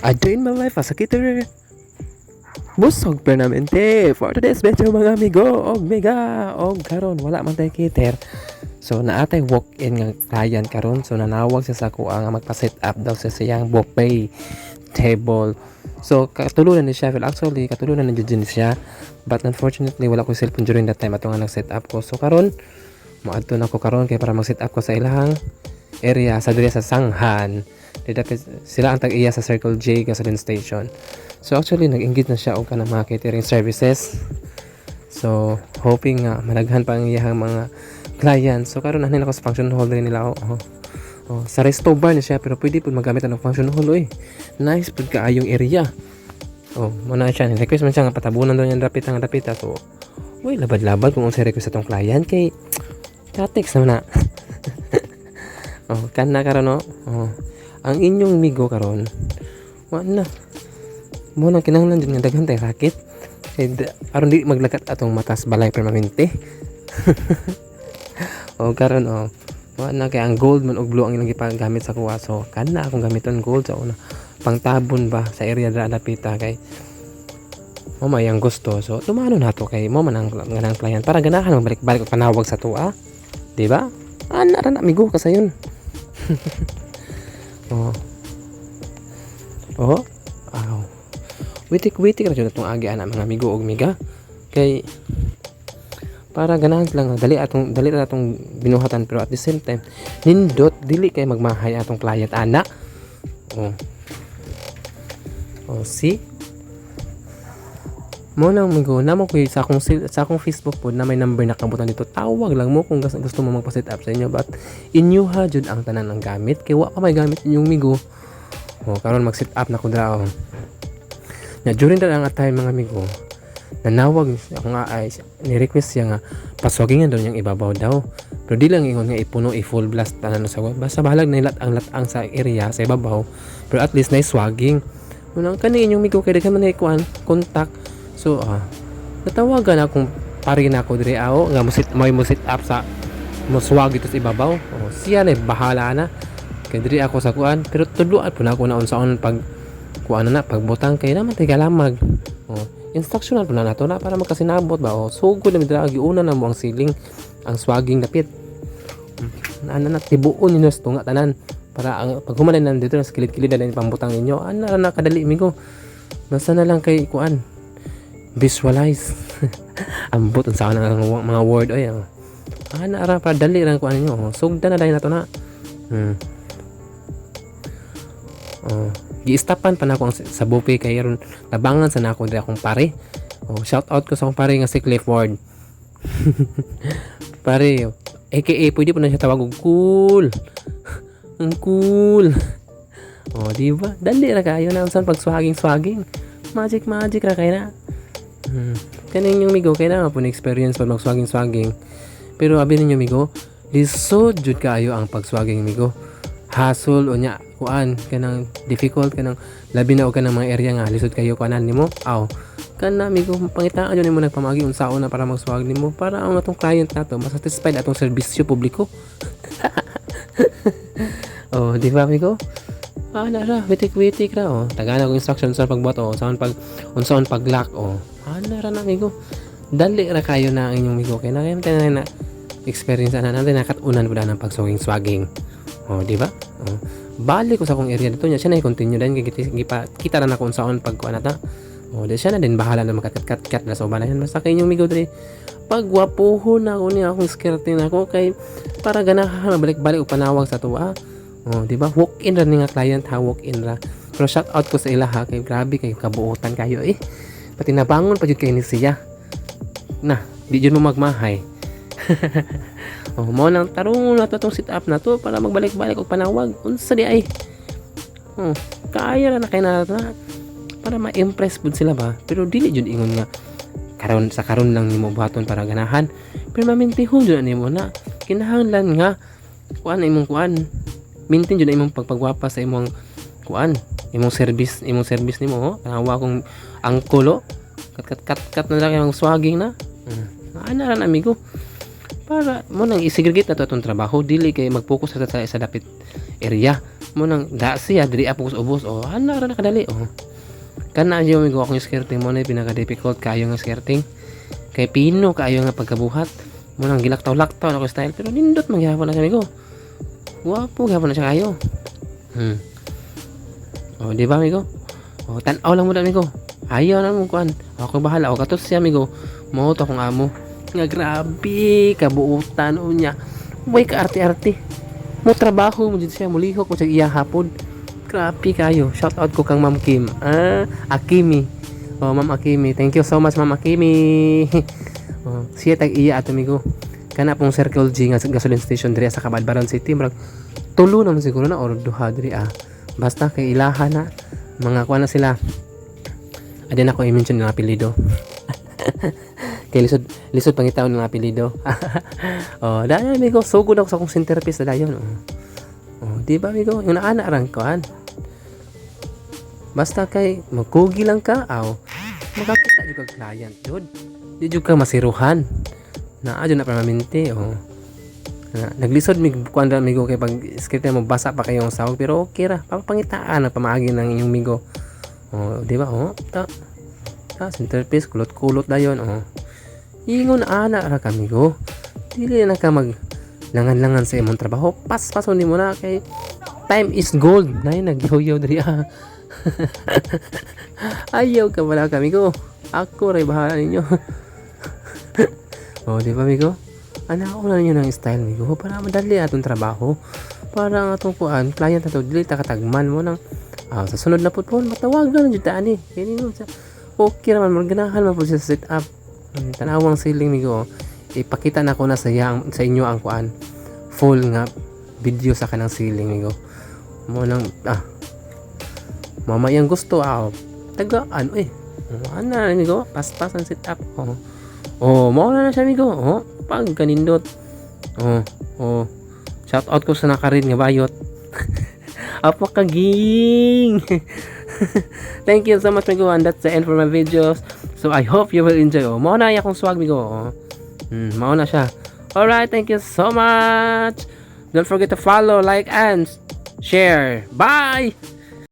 I joined my life as a caterer. Busog permanente for today's video mga amigo. Og mega og karon wala man tay cater. So naatay walk-in nga client karon. So nanawag siya sa kuha nga magpa-set up daw sa siyang buffet table. So katulunan ni siya. Well, actually katulunan na jud siya. But unfortunately wala ko cellphone during that time ato nga nag-set up ko. So karon moadto na ko karon kay para mag-set up ko sa ilahang area sa diri sa Sanghan. Dapat sila ang tag-iya sa Circle J gasoline station. So actually nag-engage na siya og kanang mga catering services. So hoping nga managhan pa ang iyang mga clients. So karon ani na ko sa function hall rin nila. Sa resto bar na siya pero pwede pud magamit ang function hall oy. Nice pud kaayong area. Muna siya request man siya nga patabunan daw niya dapit ang dapita. So uy labad-labad kung unsay request atong client kay katex na. Kana karon ang inyong migo karon wala na mo nang kinahanglan jud nga daghan tay racket kay aron di maglakat atong matas balay permanente. Karon wala na kay ang gold man og blue ang ilang gipagamit sa kuha. So kana akong gamiton gold sa una pangtabon ba sa area dra dapita kay mo may ang gusto. So tumano nato kay mo man ang ganang client para ganahan magbalik-balik og panawag sa tuwa, di ba? Ana ra na amigo kasayon. Witik-witik ra jud atong agi ana mga amigo og miga kay para ganahan lang dali atong binuhatan pero at the same time nindot dili kay magmahay atong client ana. See mo nang amigo namo ko sa akong Facebook pod na may number na kabutan dito, tawag lang mo kung gusto mo magpa-set up sa inyo. But inyo ha jud ang tanan ng gamit kay wa pa may gamit inyong migo. Karon mag-set up na ko dra. During that ang time mga amigo, nanawag ako nga ay ni-request siya nga paswagingan daw niyang ibabaw daw. Pero di lang ingon nga ipuno i-full blast tanan sa basta bahalag na latang sa area sa ibabaw. Pero at least na swagging. Unang kani inyong migo kay daghan man kuan contact. So natawagan akong pari na ako dire nga mo sit up sa muswag ito sa ibabaw. Siya na bahala na. Kay dire ako sa kuan pero tudloan po na ako na unsaon pag kuan na pagbutang kay naman tay galamag. Instructional po na nato na para magkasinabot ba. Sugod na midra giuna na mo ang ceiling ang swagging dapit. Na tibuon ninyo sa tunga tanan para ang paghumanan nandito na kilid-kilid na pambutang ninyo. Ana na kadali migo. Basta na lang kay kuan visualize. Ambot unsa na mga word oy. Ana ra para dali ra kuan ninyo. Sugdan na dai nato na. Gi-stopan pa na ako sa buffet kay ron tabangan sa nako diri akong pare. Shout out ko sa akong pare nga si Cliff Ward. Pare, aka pwede po na siya tawag og cool. Ang cool. Di ba? Dali ra kayo na unsan pag swaging. Magic ra kay na. Kaning yung migo kay na po na experience pag mag-swaging. Pero abi ninyo migo, lisod jud kaayo ang pag-swaging migo. Hassle o nya kuan kanang difficult kanang labi na og kanang mga area nga lisod kayo kuanan nimo kana migo pangitaan jud nimo nagpamagi unsaon na para magswag nimo para ang atong client nato masatisfied atong serbisyo publiko. Di ba migo? Ra witik ra tagana og instruction sa pagbuhat unsaon pag-lock ra na migo dali ra kayo na ang inyong migo kay na experience na natin nakatunan pud ang pagswaging. Di ba? Balik ko sa akong area dito niya siya na i-continue din kita ra na kung saan pagkuan nata. Di siya na din bahala na makakat na sa ubanayan basta kay inyong migo diri pagwapuhon na ako niya akong skirte na ako kay para ganahan balik-balik og panawag sa tuwa. Di ba? Walk in ra ni nga client ha, walk in ra. Pero shout out ko sa ila ha kay grabe kay kabuotan kayo pati nabangon pa jud kay ni siya. Di jud mo magmahay. Mo nang tarong na to tong sit up na to para magbalik-balik og panawag unsa di ay. Kaya ra na kay na para ma-impress pud sila ba. Pero dili jud ingon nga karon lang nimo buhaton para ganahan. Pero mamintihon jud nimo na kinahanglan nga kuan imong kuan. Maintain jud imong pagpagwapa sa imong kuan, imong service nimo tanawa kong angkulo. Kat na lang ang swagging na. Ana ra na amigo. Para mo nang i-segregate na to atong trabaho dili kay mag-focus sa dapit area mo nang da siya diri apos ubos ana ra nakadali kana yo migo akong skirting mo na pinaka difficult kayo nga skirting kay pino kayo nga pagkabuhat mo nang gilaktaw-laktaw na ko style pero nindot man gyapon na siya migo wapo gyapon na siya kayo di ba migo tan-aw lang mo da migo ayaw na mo kuan ako bahala katos siya migo mo to akong amo nga grabe kabuutan unya way ka arte-arte mo trabaho mo dito siya mulihok mo sa iya hapon grabe kayo shout out ko kang Ma'am Kim Akimi Ma'am Akimi thank you so much Ma'am Akimi siya tag iya ato migo kana pong Circle G nga gasoline station diri sa Cabadbaran City murag tulo naman siguro na or duha diri basta kay ilaha na mga kuan na sila adin ako i-mention ng apelyido kay lisod pangitaon ng apelyido dahil amigo sugod ako sa akong centerpiece na dayon di ba amigo yung naana rang kuan basta kay magkugi lang ka makakita yung kag client jud di jud ka masiruhan na adyo na permanente naglisod mig kuan ra amigo kay pag script mo basa pa kayong sahog pero okay ra papangitaan na pamaagi ng inyong migo di ba centerpiece kulot-kulot dayon ingon ana ra kami go dili na ka mag langan-langan sa imong trabaho pas-pason nimo na kay time is gold nay nagyaw-yaw diri ayaw ka wala kami go ako ray bahala ninyo di ba migo ana ko na ninyo ng style migo para madali atong trabaho para ang atong kuan client ato dili ta katagman mo nang sa sunod na putpon matawagan jud ta ani kini no okay naman maganahan man pud sa setup tanawang ceiling migo ipakita na ko na sa inyo ang kuan full nga video sa kanang ceiling migo mo nang mamayang gusto tagaan ana migo pas-pas ang setup mao na siya migo pag kanindot shout out ko sa nakarin nga bayot apakaging thank you so much migo and that's the end for my videos so I hope you will enjoy mao na akong swag migo mao na siya alright thank you so much don't forget to follow like and share bye